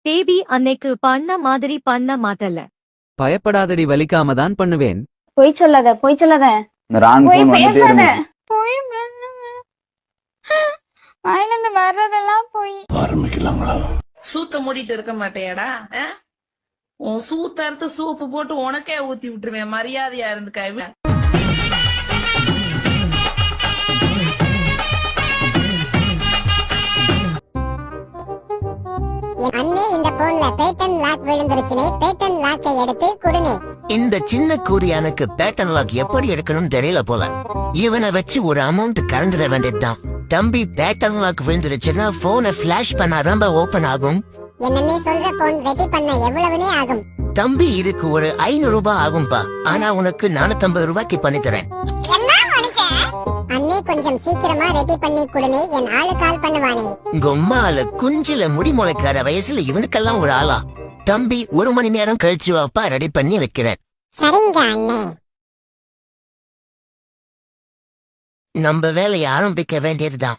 Baby அன்னைக்கு பண்ண மாதிரி பண்ண மாட்டல. பயப்படாதடி, வலிக்காம தான் பண்ணுவேன். பொய் சொல்லாத பொய் சொல்லாத பொய் பேசாத பொய் வாயிலிருந்து வர்றதெல்லாம் பொய். ஆரம்பிக்கலாங்களா? சூத்த மூடிட்டு இருக்க மாட்டேயாடா? உன் சூத்த அறுத்து சூப்பு போட்டு உனக்கே ஊத்தி விட்டுருவேன். மரியாதையா இருந்துக்க. அண்ணே, இந்த போன்ல பேட்டன் லாக் விழுந்துருச்சுனே, பேட்டன் லாக்கை எடுத்து குடுனே. இந்த சின்ன கூரியானுக்கு பேட்டன் லாக் எப்படி எடுக்கணும்னு தெரியல போல. இவனை வச்சு ஒரு அமௌண்ட் கறந்துட வேண்டியதுதான். தம்பி, பேட்டன் லாக் விழுந்துருச்சுன்னா போனை பிளாஷ் பண்ண ரொம்ப ஓபன் ஆகும். என்னன்னே சொல்ற, போன் ரெடி பண்ண எவ்வளவுனே ஆகும்? தம்பி, இதுக்கு ஒரு 500 ரூபாய் ஆகும்பா. ஆனா உனக்கு 450 ரூபாய்க்கு பண்ணி தரேன். அண்ணே, கொஞ்சம் சீக்கிரமா ரெடி பண்ணி குடுனே, என் ஆளு கால் பண்ணுவானே. கொம்மால குஞ்சில முடி முளைக்காத வயசுல இவனுக்கெல்லாம் ஒரு ஆளா? தம்பி, 1 மணி நேரம் கழிச்சு வாப்பா, ரெடி பண்ணி வைக்கிறேன். சரிங்க அண்ணே. நம்ம வேலையை ஆரம்பிக்க வேண்டியதுதான்.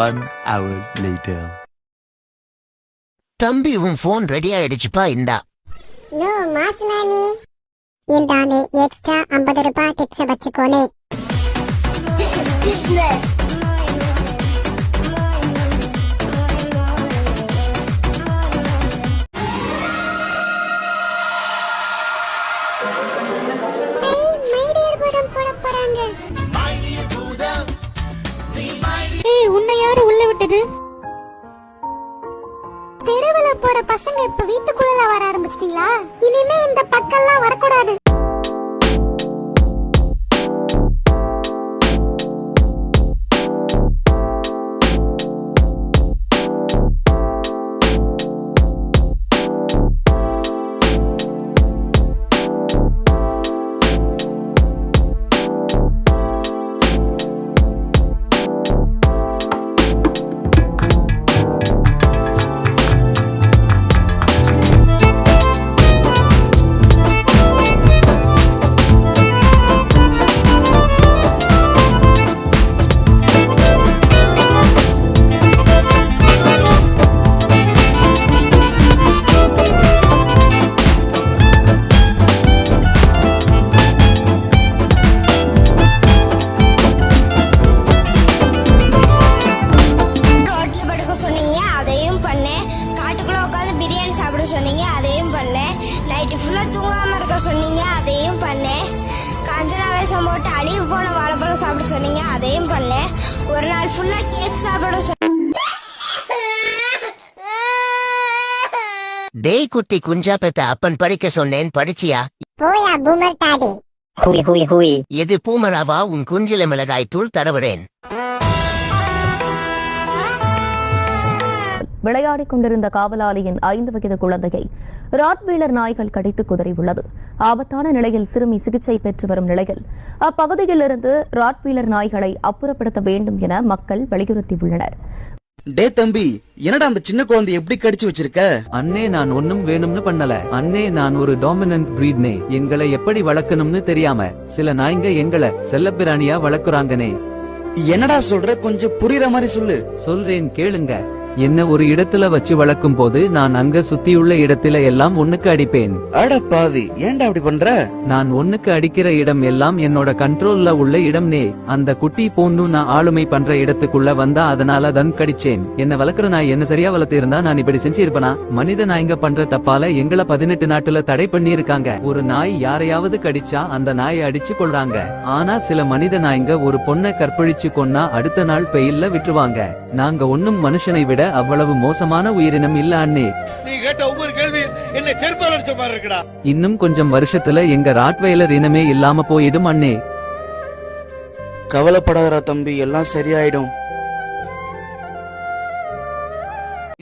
One hour later. தம்பி, உன் போன் ரெடி ஆயிடுச்சுப்பா, இந்தா. யோ மாஸ்லானி, இந்தானே எக்ஸ்ட்ரா 50 ரூபாய் டிப்ஸ் வச்சுக்கோனே. உன்னை யாரு உள்ள விட்டது? தெருவுல போற பசங்க இப்ப வீட்டுக்குள்ள வர ஆரம்பிச்சிட்டீங்களா? இனிமே இந்த பக்கம்லாம் வரக்கூடாது. சொன்னீங்க, அதையும் பண்ணேன். நைட்டு ஃபுல்லா தூங்காம இருக்க சொன்னீங்க, அதையும் பண்ணேன். காஞ்சனா வேஷம் போட்டு அழிவு போன வாழைப்பழம் சாப்பிட சொன்னீங்க, அதையும் பண்ணேன். ஒரு நாள் ஃபுல்லா கேக் சாப்பிட டேய் குட்டி, குஞ்சா பெத்த அப்பன் படிக்க சொன்னேன், படிச்சியா? போயா பூமர் டாடி. எது பூமராவா? உன் குஞ்சில மிளகாய் தூள் தடவுறேன். விளையாடிக் கொண்டிருந்த காவலாளியின் 5 வயது குழந்தையை ராட்வீலர் நாய்கள் கடித்து குதறியுள்ளது. ஆபத்தான நிலையில் சிறுமி சிகிச்சை பெற்று வரும் நிலையில் அப்பகுதியில் இருந்து ராட்வீலர் நாய்களை அப்புறப்படுத்த வேண்டும் என மக்கள் வலியுறுத்தியுள்ளனர். டே தம்பி, என்னடா அந்த சின்ன குழந்தை எப்படி கடிச்சு வச்சிருக்க? அண்ணே, நான் ஒன்னும் வேணும்னு பண்ணல அண்ணே. நான் ஒரு டாமினன்ட் பிரீட்னே. எங்களை எப்படி வளர்க்கணும்னு தெரியாம சில நாய்ங்க எங்களை செல்லப்பிராணியா வளர்க்குறாங்கனே. என்னடா சொல்ற? கொஞ்சம் புரியுற மாதிரி சொல்லு. சொல்றேன் கேளுங்க. என்ன ஒரு இடத்துல வச்சு வளர்க்கும் போது நான் அங்க சுத்தியுள்ள இடத்துல எல்லாம் ஒண்ணுக்கு அடிப்பேன். அட பாவி, ஏன்டா அப்படி பண்ற? நான் ஒண்ணுக்கு அடிக்கிற இடம் எல்லாம் என்னோட கண்ட்ரோல்ல உள்ள இடம்னே. அந்த குட்டி போன்னு நான் ஆளுமை பண்ற இடத்துக்குள்ள வந்தா அதனால தான் கடிச்சேன். என்ன வளர்க்குற நாய் என்ன சரியா வளர்த்து இருந்தா நான் இப்படி செஞ்சிருப்பனா? மனித நாய்ங்க பண்ற தப்பால எங்களை 18 நாட்டுல தடை பண்ணி இருக்காங்க. ஒரு நாய் யாரையாவது கடிச்சா அந்த நாயை அடிச்சு கொள்றாங்க. ஆனா சில மனித நாய்ங்க ஒரு பொண்ணை கற்பழிச்சு கொன்னா அடுத்த நாள் பெயில்ல விட்டுருவாங்க. நாங்க ஒன்னும் மனுஷனை விட அவ்வளவு மோசமான உயிரினம் இல்ல அண்ணே. நீ கேட்ட ஒவ்வொரு கேள்வி என்ன செருப்பால அடிச்ச மாதிரி இருக்குடா. இன்னும் கொஞ்சம் வருஷத்துல எங்க ராட்வெய்லர் இனமே இல்லாம போயிடும் அண்ணே. கவலைப்படாதடா தம்பி, எல்லாம் சரியாயிடும்.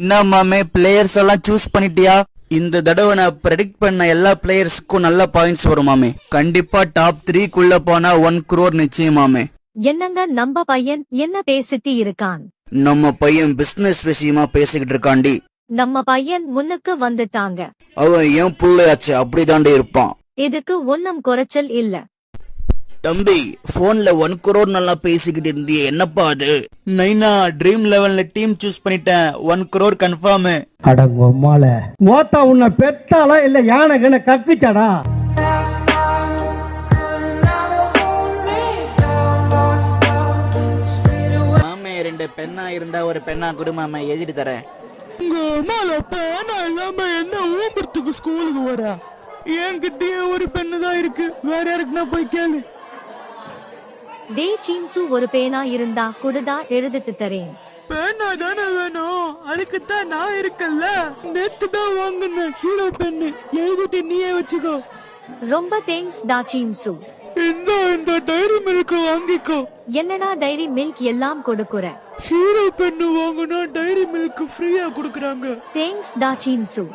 என்னமாமே, பிளேயர்ஸ் எல்லாம் சூஸ் பண்ணிட்டியா? இந்த தடவை நான் ப்ரெடிக்ட் பண்ண எல்லா பிளேயர்ஸ்க்கும் நல்ல பாயிண்ட்ஸ் வருமாமே. கண்டிப்பா டாப் 3 குள்ள போனா 1 crore நிச்சயமாமே. என்னங்க நம்ம பையன் என்ன பேசிட்டு இருக்கான்? நம்ம பையன் பிசினஸ் விஷயமா பேசிக்கிட்டு இருக்காண்டி. நம்ம பையன் முன்னுக்கு வந்துட்டாங்க. அவன் ஏன் புள்ளையாச்சு, அப்படிதாண்டி இருப்பான். இதுக்கு ஒன்னும் குறைச்சல் இல்ல. தம்பி போன்ல 1 crore நல்லா பேசிக்கிட்டு இருந்தியே என்னப்பா அது? நைனா ட்ரீம் லெவல்ல டீம் சூஸ் பண்ணிட்டேன் 1 crore கன்ஃபார்ம். அடங்கொம்மால மோத்தா உன்னை பெத்தாளா இல்ல யானை கண்ண கக்குச்சாடா? மாமே 2 பெண்ணா இருந்தா ஒரு பெண்ணா கொடு மாமா, எழுதிட்டு தரேன். பேனா இல்லாம என்ன ஊம்புறதுக்கு ஸ்கூலுக்கு வரா? என்கிட்டயே ஒரு பெண்ணு தான் இருக்கு, வேற யாருக்குன்னா போய் கேளு. டே சீம்சு ஒரு பேனா இருந்தா குடுடா எழுதிட்டு தரேன். பேனா தானே வேணும், அதுக்குத்தான் நான் இருக்கல்ல. நேத்து தான் வாங்கின ஹீரோ பெண்ணு, எழுதிட்டு நீயே வச்சுக்கோ. ரொம்ப தேங்க்ஸ் டா சீம்சு. இந்த டைரி மில்க் வாங்கிக்கோ. என்னடா டைரி மில்க் எல்லாம் கொடுக்குற? ஹீரோ பெண்ணு வாங்கினா டைரி மில்க் ஃப்ரீயா கொடுக்கறாங்க. தேங்க்ஸ் டா சீம்சு.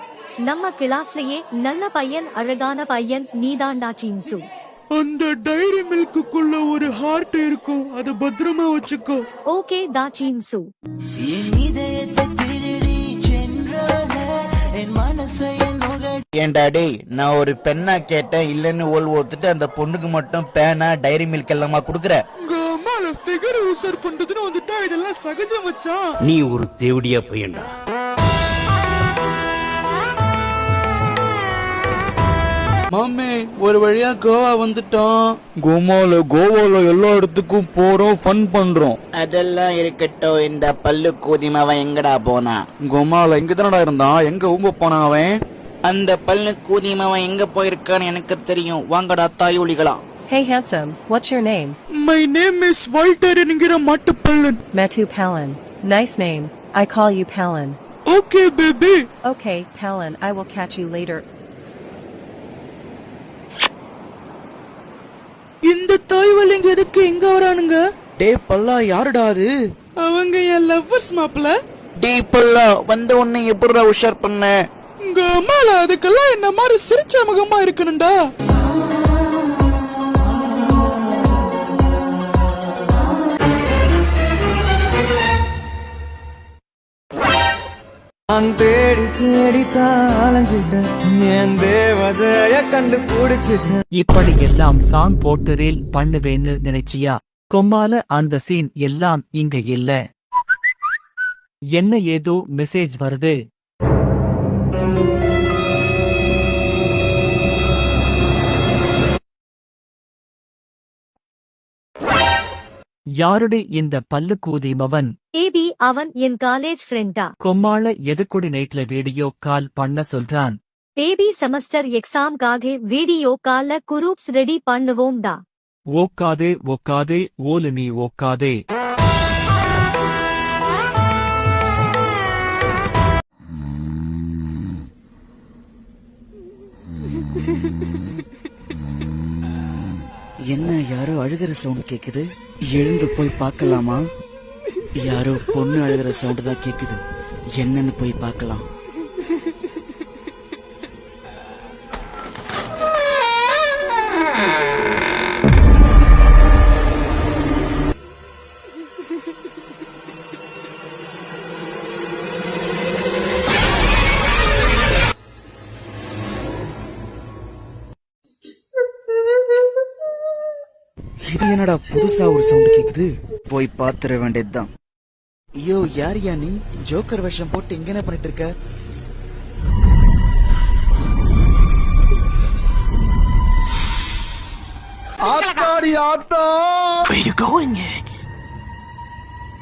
நம்ம கிளாஸ்லயே நல்ல பையன், அழகான பையன் நீதான்டா சீம்சு. அந்த டைரி மில்க்குள்ள ஒரு ஹார்ட் இருக்கும், அத பத்திரமா வச்சுக்கோ. ஓகே டா சீம்சு. ஏண்டா டேய், நான் ஒரு பெண்ணா கேட்டேன் இல்லன்னு ஓத்துட்டு அந்த பொண்ணுக்கு மட்டும் பேனா டைரி மில்க் எல்லாமா குடுக்குற? ஃபிகர் யூசர் பண்றதுன்னு வந்துட்டா இதெல்லாம் சகஜம் மச்சான். நீ ஒரு தேவடியா பையன்டா. மாமே ஒரு வழியா கோவா வந்துட்டோம். கோவால எல்லா இடத்துக்கும் போறோம், ஃபன் பண்றோம். அதெல்லாம் இருக்கட்டும், இந்த பல்லு கூதிமாவன் எங்கடா போனா? கோமால எங்க தானடா இருந்தான், எங்க ஊம்ப போனா அவன்? அந்த பல்லு கூதிமாவன் எங்க போயிருக்கான்னு எனக்கு தெரியும், வாங்கடா தாயோலிகளா. Hey handsome, what's your name? My name is Walter என்கிற மாட்டு பல்லன். Matu Palin. Nice name. I call you Palin. Okay baby. Okay, Palin, I will catch you later. இந்த தாய்வலிங்க எதுக்கு எங்க வரானுங்க? டே பல்லா, யாருடா அது? அவங்க என் லவ்வர்ஸ் மாப்ள. டே பல்லா, வந்த உன்னை எப்படிடா உஷார் பண்ண? உங்க அம்மால அதுக்கெல்லாம் என்ன மாதிரி சிரிச்ச முகமா இருக்கணும்டா. நான் தேடி தேடி தாளஞ்சிட்டேன், என் தேவதைய கண்டுபிடிச்சிட்டேன். இப்படி எல்லாம் சாங் போட்டு ரீல் பண்ணுவேன்னு நினைச்சியா? கொம்மால அந்த சீன் எல்லாம் இங்க இல்ல. என்ன ஏதோ மெசேஜ் வருது. யாருடி இந்த பல்லு கூதிமவன்? ஏபி, அவன் என் காலேஜ் ஃப்ரெண்டா. கொம்மாள எதுக்குடி நைட்ல வீடியோ கால் பண்ண சொல்றான்? பேபி செமஸ்டர் எக்ஸாம்காக வீடியோ கால்ல குரூப்ஸ் ரெடி பண்ணுவோம்டா. ஓக்காதே ஓக்காதே ஓலு நீ ஓக்காதே. என்ன யாரோ அழுகிற சவுண்ட் கேக்குது, எழுந்து போய் பார்க்கலாமா? யாரோ பொண்ணு அழுகிற சவுண்ட் தான் கேக்குது, என்னன்னு போய் பார்க்கலாம். இது என்னடா புதுசா ஒரு சவுண்ட் கேக்குது, போய் பாத்துற வேண்டியதுதான். ஐயோ, யாரியா நீ? ஜோக்கர் வேஷம் போட்டு இங்க என்ன பண்ணிட்டு இருக்க? ஆத்தாடி ஆத்தா. Where you going, Ed?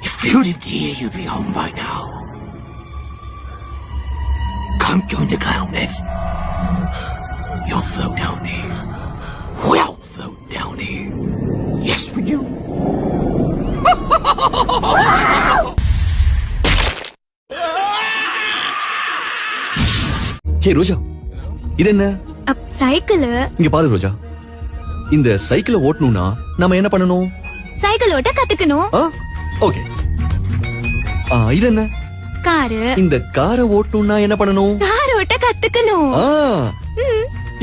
If you lived here, you'd be home by now. Come join the clown, Ed. You'll float down there. We'll float down there. Yes, we do. ஹே ரோஜா, இது என்ன? சைக்கிள். இங்க பாரு ரோஜா, இந்த சைக்கிளை ஓட்டணும்னா நாம என்ன பண்ணணும்? சைக்கிள் ஓட்ட கத்துக்கணும். ஓகே. இது என்ன? காரு. இந்த காரை ஓட்டணும்னா என்ன பண்ணணும்? கார் ஓட்ட கத்துக்கணும்.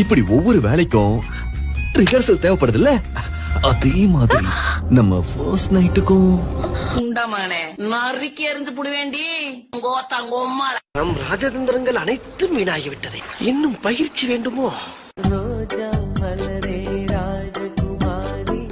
இப்படி ஒவ்வொரு வேலைக்கும் ரிஹர்சல் தேவைப்படுது இல்ல? அதே மாதிரி நம்ம ஃபர்ஸ்ட் நைட்டுக்கும் உண்டமானே நறுக்கி எறிஞ்சு புடுவேண்டி. நம் ராஜதந்திரங்கள் அனைத்தும் வீணாகிவிட்டது, இன்னும் பயிற்சி வேண்டுமோ?